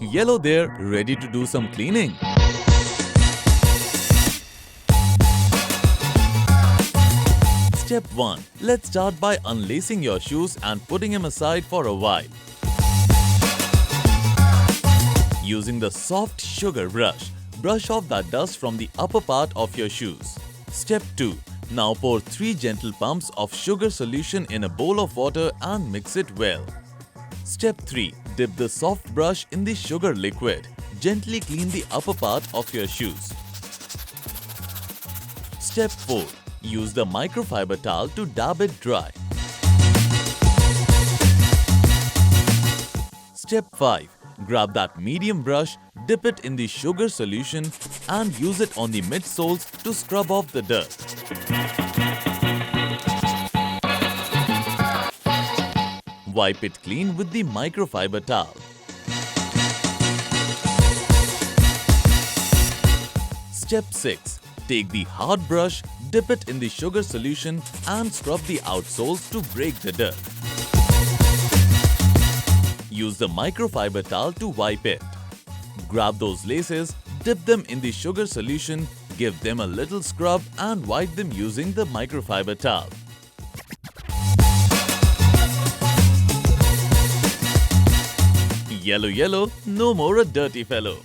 Yellow there, ready to do some cleaning. Step 1. Let's start by unlacing your shoes and putting them aside for a while. Using the soft sugar brush, brush off that dust from the upper part of your shoes. Step 2. Now pour 3 gentle pumps of sugar solution in a bowl of water and mix it well. Step 3. Dip the soft brush in the sugar liquid. Gently clean the upper part of your shoes. Step 4. Use the microfiber towel to dab it dry. Step 5. Grab that medium brush, dip it in the sugar solution and use it on the midsoles to scrub off the dirt. Wipe it clean with the microfiber towel. Step 6. Take the hard brush, dip it in the sugar solution and scrub the outsoles to break the dirt. Use the microfiber towel to wipe it. Grab those laces, dip them in the sugar solution, give them a little scrub and wipe them using the microfiber towel. Yellow, yellow, no more a dirty fellow.